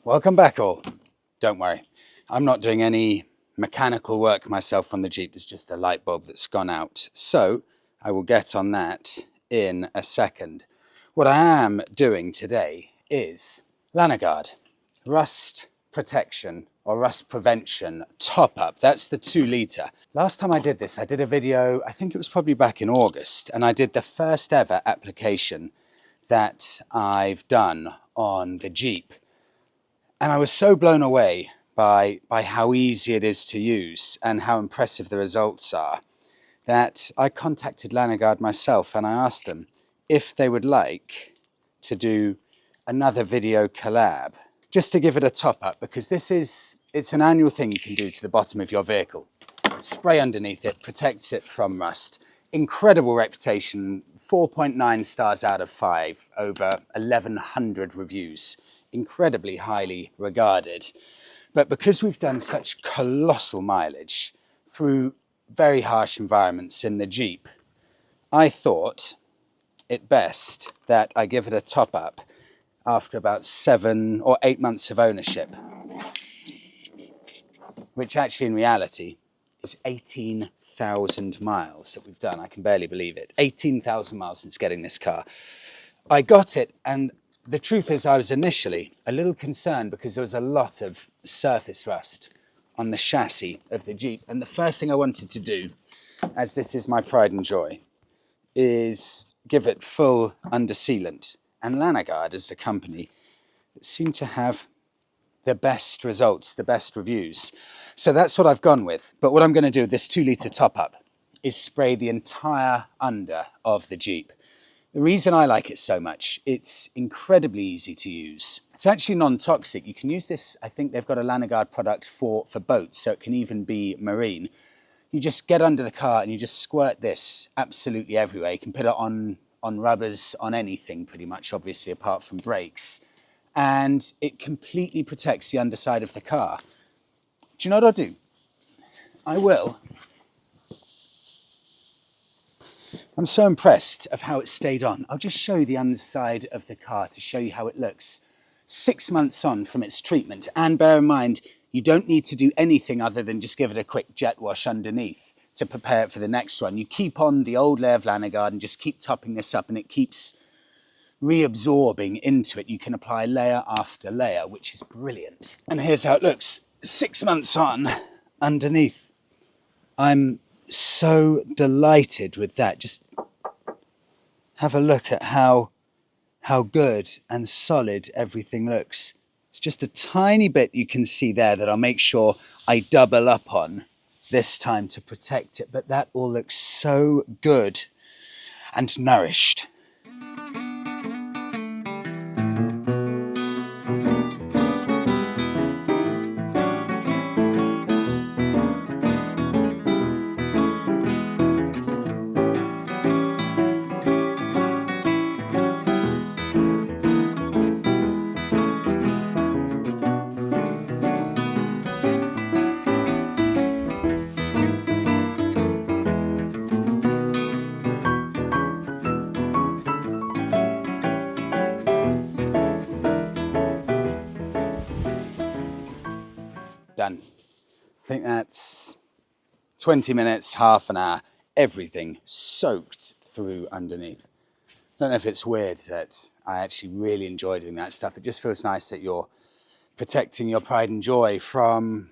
Welcome back all. Don't worry, I'm not doing any mechanical work myself on the Jeep. There's just a light bulb that's gone out. So I will get on that in a second. What I am doing today is LANOGUARD, rust protection or rust prevention top up. That's the 2 litre. Last time I did this, I did a video, I think it was probably back in August, and I did the first ever application that I've done on the Jeep. And I was so blown away by how easy it is to use and how impressive the results are that I contacted LANOGUARD myself and I asked them if they would like to do another video collab just to give it a top up, because it's an annual thing you can do to the bottom of your vehicle. Spray underneath it, protects it from rust. Incredible reputation, 4.9 stars out of 5, over 1,100 reviews. Incredibly highly regarded. But because we've done such colossal mileage through very harsh environments in the Jeep, I thought it best that I give it a top up after about 7 or 8 months of ownership, which actually in reality is 18,000 miles that we've done. I can barely believe it. 18,000 miles since getting this car. I got it, and the truth is I was initially a little concerned because there was a lot of surface rust on the chassis of the Jeep. And the first thing I wanted to do, as this is my pride and joy, is give it full under sealant. And LANOGUARD is the company that seemed to have the best results, the best reviews. So that's what I've gone with. But what I'm going to do with this 2 litre top up is spray the entire under of the Jeep. The reason I like it so much, it's incredibly easy to use. It's actually non-toxic. You can use this, I think they've got a LANOGUARD product for boats, so it can even be marine. You just get under the car and you just squirt this absolutely everywhere. You can put it on rubbers, on anything pretty much, obviously, apart from brakes. And it completely protects the underside of the car. Do you know what I'll do? I will. I'm so impressed of how it stayed on. I'll just show you the underside of the car to show you how it looks 6 months on from its treatment. And bear in mind, you don't need to do anything other than just give it a quick jet wash underneath to prepare it for the next one. You keep on the old layer of LANOGUARD and just keep topping this up, and it keeps reabsorbing into it. You can apply layer after layer, which is brilliant. And here's how it looks 6 months on underneath. I'm so delighted with that. Just have a look at how good and solid everything looks. It's just a tiny bit you can see there that I'll make sure I double up on this time to protect it, but that all looks so good and nourished. Done. I think that's 20 minutes, half an hour, everything soaked through underneath. I don't know if it's weird that I actually really enjoy doing that stuff. It just feels nice that you're protecting your pride and joy from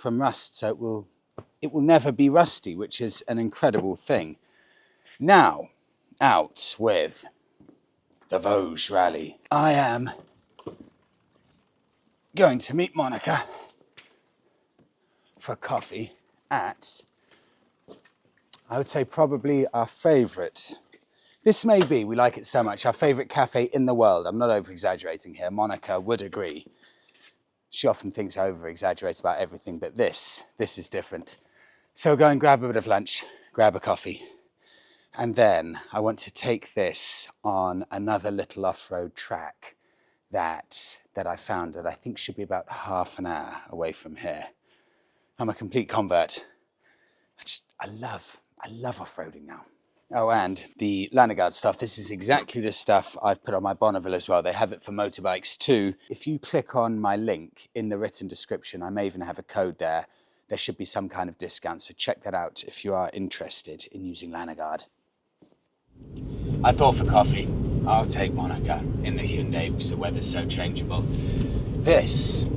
rust, so it will never be rusty, which is an incredible thing. Now, out with the Voge rally. I am going to meet Monica for coffee at, I would say, probably our favourite. This may be, we like it so much, our favourite cafe in the world. I'm not over-exaggerating here. Monica would agree. She often thinks I over-exaggerate about everything, but this is different. So go and grab a bit of lunch, grab a coffee, and then I want to take this on another little off-road track that I found that I think should be about half an hour away from here. I'm a complete convert. I love off-roading now. Oh, and the LANOGUARD stuff. This is exactly the stuff I've put on my Bonneville as well. They have it for motorbikes too. If you click on my link in the written description, I may even have a code there. There should be some kind of discount, so check that out if you are interested in using LANOGUARD. I thought for coffee, I'll take Monica in the Hyundai because the weather's so changeable. This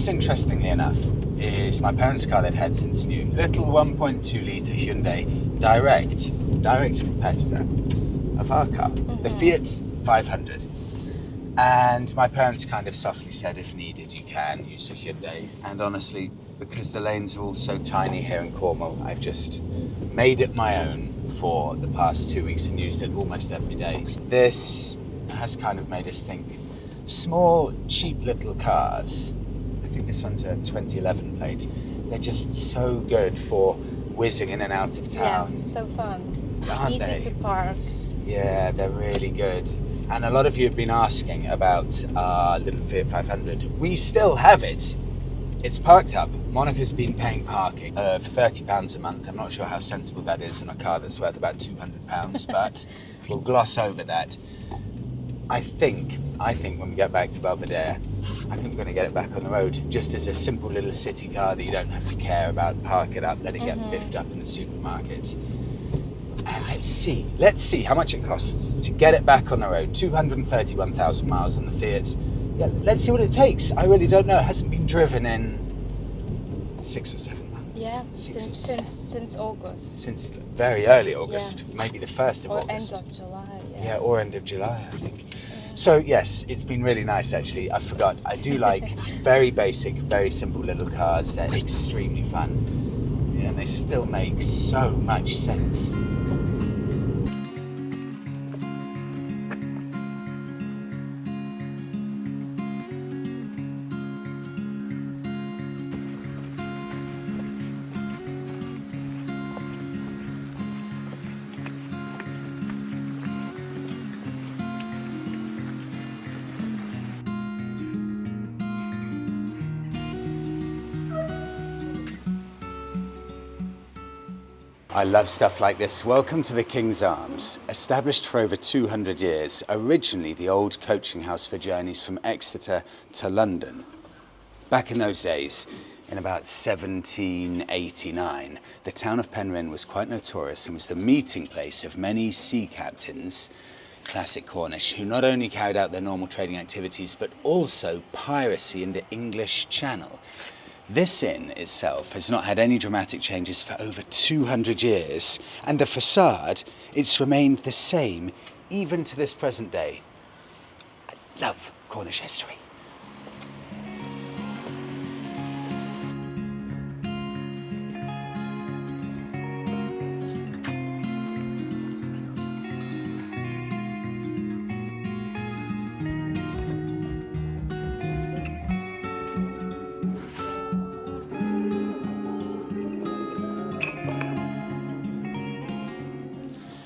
interestingly enough, is my parents' car they've had since new. Little 1.2 litre Hyundai, direct competitor of our car, the Fiat 500. And my parents kind of softly said, if needed, you can use a Hyundai. And honestly, because the lanes are all so tiny here in Cornwall, I've just made it my own for the past 2 weeks and used it almost every day. This has kind of made us think, small, cheap little cars, I think this one's a 2011 plate, they're just so good for whizzing in and out of town. Yeah, so fun. Aren't Easy they? to park. Yeah, they're really good. And a lot of you have been asking about our little Fiat 500. We still have it. It's parked up. Monica's been paying parking of £30 a month. I'm not sure how sensible that is in a car that's worth about £200, but we'll gloss over that. I think when we get back to Belvedere, I think we're going to get it back on the road, just as a simple little city car that you don't have to care about. Park it up, let it get biffed up in the supermarket. And let's see how much it costs to get it back on the road. 231,000 miles on the Fiat. Yeah, let's see what it takes. I really don't know. It hasn't been driven in 6 or 7 months. Yeah, since August. Since very early August, maybe the 1st of August. Or end of July. Yeah, or end of July, I think. So yes, it's been really nice actually. I forgot. I do like very basic, very simple little cars. They're extremely fun. Yeah, and they still make so much sense. I love stuff like this. Welcome to the King's Arms. Established for over 200 years, originally the old coaching house for journeys from Exeter to London. Back in those days, in about 1789, the town of Penryn was quite notorious and was the meeting place of many sea captains, classic Cornish, who not only carried out their normal trading activities, but also piracy in the English Channel. This inn itself has not had any dramatic changes for over 200 years, and the facade, it's remained the same even to this present day. I love Cornish history.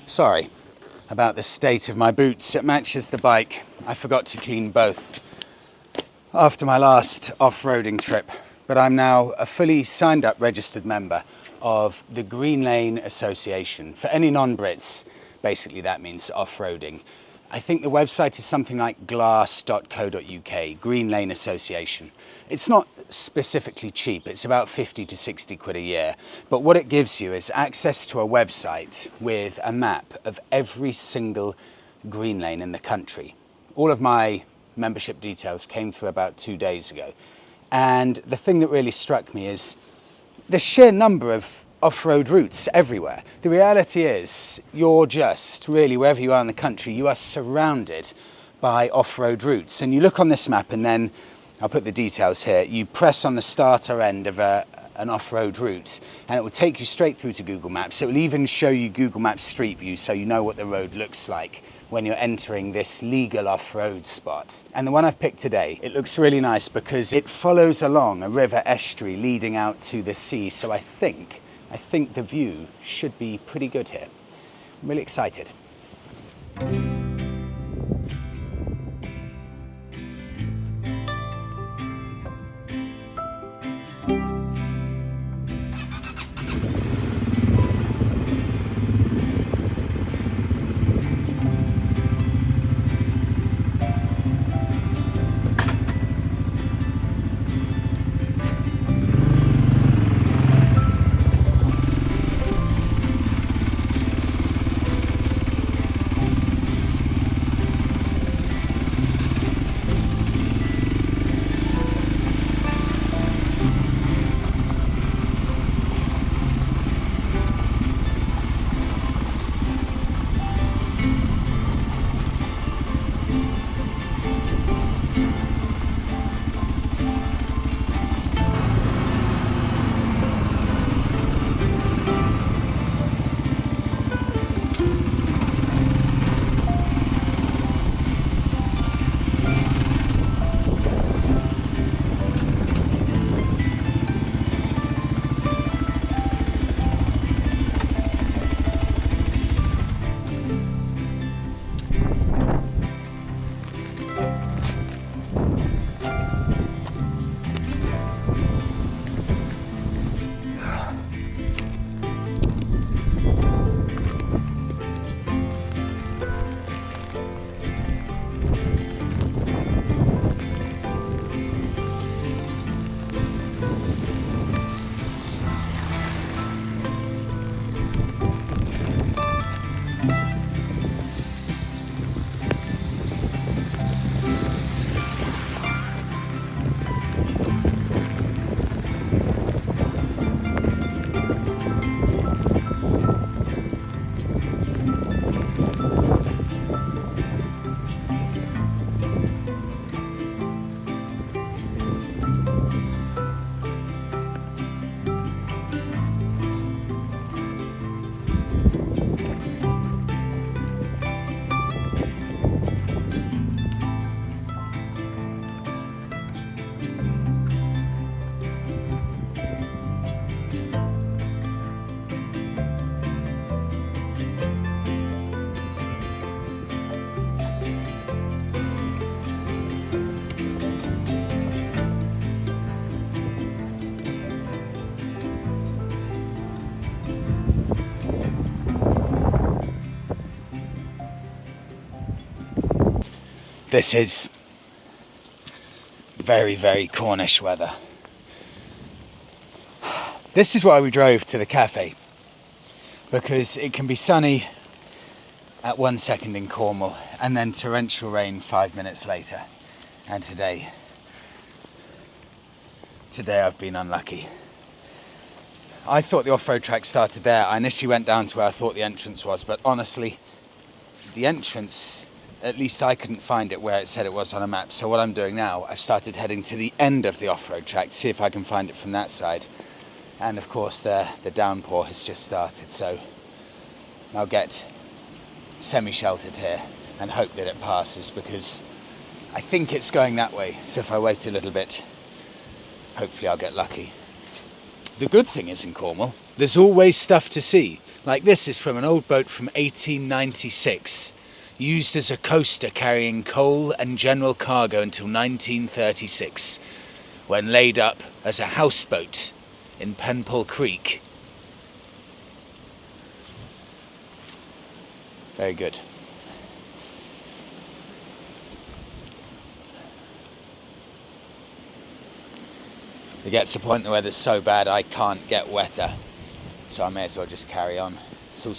Sorry about the state of my boots. It matches the bike. I forgot to clean both after my last off-roading trip, but I'm now a fully signed up registered member of the Green Lane Association. For any non-Brits, basically that means off-roading. I think the website is something like glass.co.uk, Green Lane Association. It's not specifically cheap, it's about 50 to 60 quid a year, but what it gives you is access to a website with a map of every single green lane in the country. All of my membership details came through about 2 days ago, and the thing that really struck me is the sheer number of off-road routes everywhere. The reality is, you're just really, wherever you are in the country, you are surrounded by off-road routes. And you look on this map and then, I'll put the details here, you press on the starter end of an off-road route and it will take you straight through to Google Maps. It will even show you Google Maps Street View so you know what the road looks like when you're entering this legal off-road spot. And the one I've picked today, it looks really nice because it follows along a river estuary leading out to the sea. So I think the view should be pretty good here. I'm really excited. This is very, very Cornish weather. This is why we drove to the cafe, because it can be sunny at 1 second in Cornwall and then torrential rain 5 minutes later. And today I've been unlucky. I thought the off-road track started there. I initially went down to where I thought the entrance was, but honestly, the entrance, at least I couldn't find it where it said it was on a map. So what I'm doing now, I've started heading to the end of the off-road track to see if I can find it from that side. And of course the downpour has just started, so I'll get semi-sheltered here and hope that it passes, because I think it's going that way. So if I wait a little bit, hopefully I'll get lucky. The good thing is in Cornwall, there's always stuff to see. Like this is from an old boat from 1896, used as a coaster carrying coal and general cargo until 1936, when laid up as a houseboat in Penryn Creek. Very good. It gets to the point the weather's so bad I can't get wetter, so I may as well just carry on. It's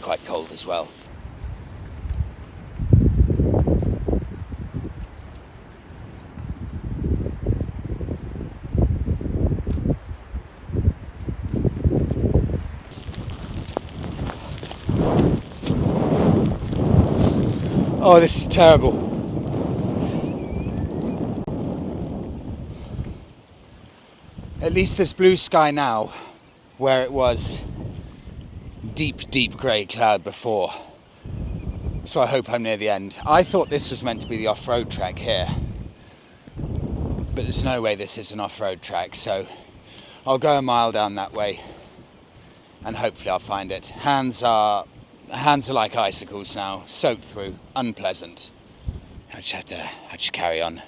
quite cold as well. Oh, this is terrible. At least there's blue sky now, where it was deep, deep grey cloud before. So I hope I'm near the end. I thought this was meant to be the off-road track here, but there's no way this is an off-road track, so I'll go a mile down that way and hopefully I'll find it. Hands are like icicles now, soaked through, unpleasant. I just carry on.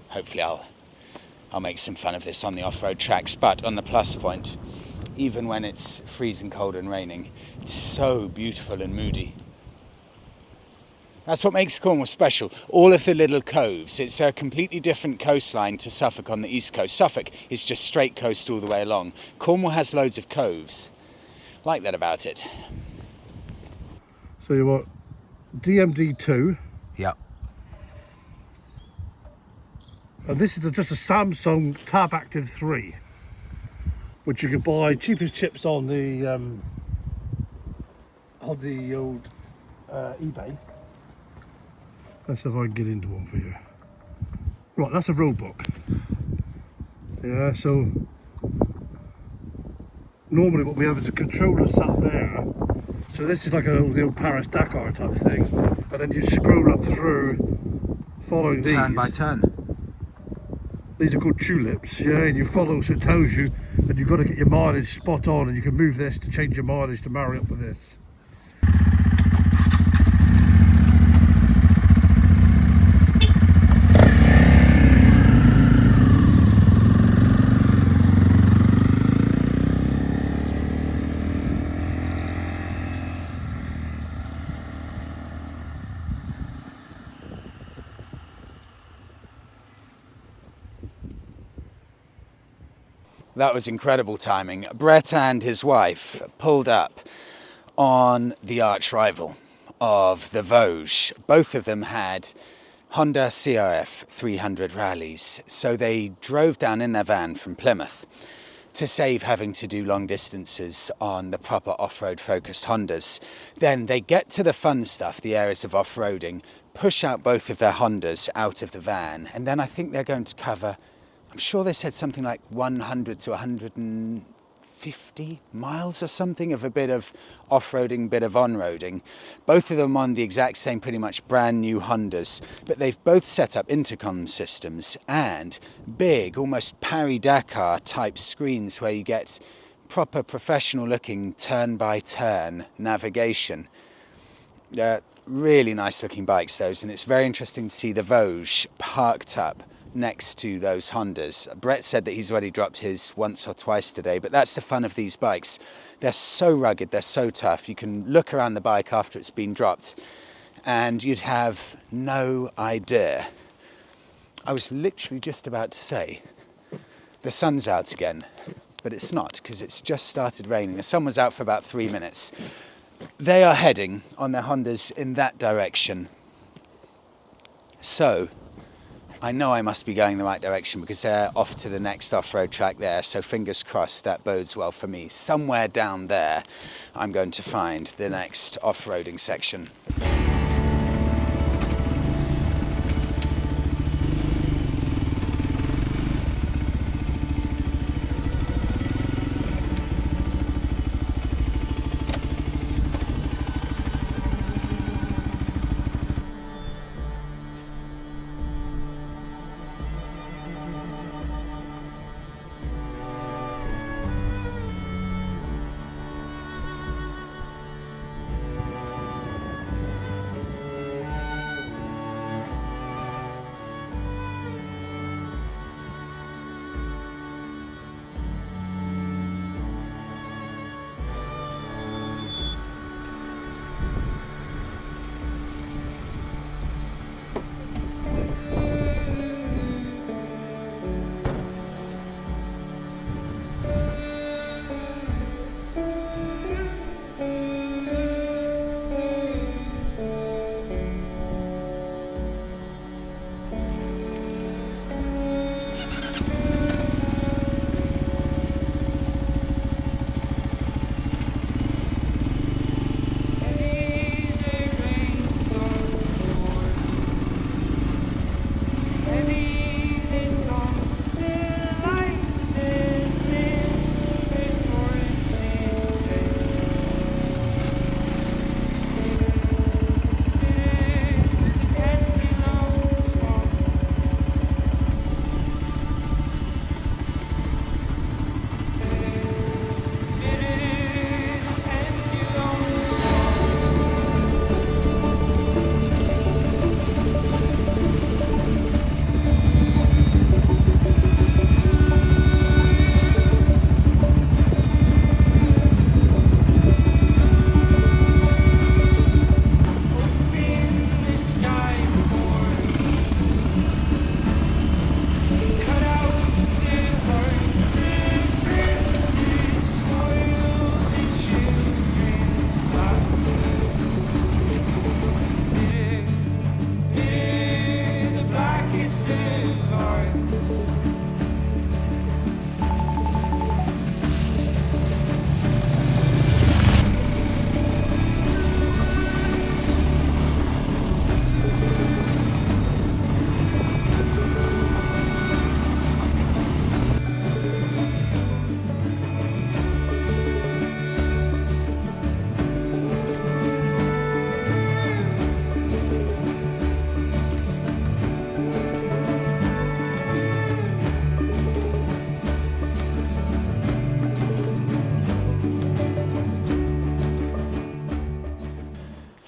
Hopefully I'll make some fun of this on the off-road tracks. But on the plus point, even when it's freezing cold and raining, it's so beautiful and moody. That's what makes Cornwall special. All of the little coves. It's a completely different coastline to Suffolk on the east coast. Suffolk is just straight coast all the way along. Cornwall has loads of coves. Like that about it. So you want DMD2. Yep. And this is just a Samsung Tab Active 3, which you can buy cheapest chips on the old eBay. Let's see if I can get into one for you. Right, that's a rule book. Yeah, so normally what we have is a controller sat there. So this is like the old Paris Dakar type thing, and then you scroll up through following these. Turn by turn. These are called tulips, yeah, and you follow, so it tells you that you've got to get your mileage spot on, and you can move this to change your mileage to marry up with this. That was incredible timing. Brett and his wife pulled up on the arch rival of the Voge. Both of them had Honda CRF 300 rallies, so they drove down in their van from Plymouth to save having to do long distances on the proper off-road focused Hondas. Then they get to the fun stuff, the areas of off-roading, push out both of their Hondas out of the van, and then I think they're going to cover, I'm sure they said something like 100 to 150 miles or something of a bit of off-roading, bit of on-roading. Both of them on the exact same, pretty much brand new Hondas, but they've both set up intercom systems and big, almost Paris-Dakar type screens where you get proper professional looking turn-by-turn navigation. Really nice looking bikes those, and it's very interesting to see the Voge parked up next to those Hondas. Brett said that he's already dropped his once or twice today, but that's the fun of these bikes. They're so rugged, they're so tough. You can look around the bike after it's been dropped and you'd have no idea. I was literally just about to say, the sun's out again, but it's not, because it's just started raining. The sun was out for about 3 minutes. They are heading on their Hondas in that direction. So, I know I must be going the right direction because they're off to the next off-road track there, so fingers crossed that bodes well for me. Somewhere down there, I'm going to find the next off-roading section.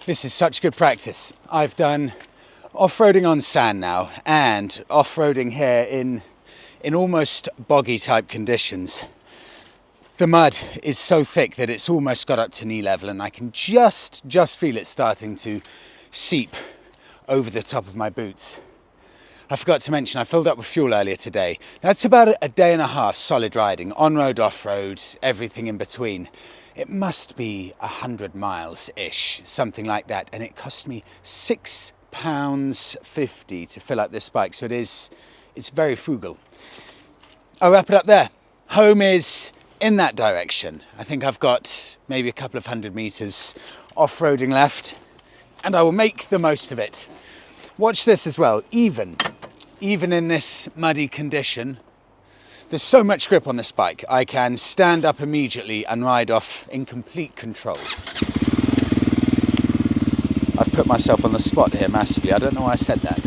This is such good practice. I've done off-roading on sand now and off-roading here in almost boggy type conditions. The mud is so thick that it's almost got up to knee level, and I can just feel it starting to seep over the top of my boots. I forgot to mention I filled up with fuel earlier today. That's about a day and a half solid riding, on-road, off-road, everything in between. It must be 100 miles-ish, something like that, and it cost me £6.50 to fill up this bike, so it's very frugal. I'll wrap it up there. Home is in that direction. I think I've got maybe a couple of 100 meters off-roading left, and I will make the most of it. Watch this as well. Even in this muddy condition, there's so much grip on this bike. I can stand up immediately and ride off in complete control. I've put myself on the spot here massively. I don't know why I said that.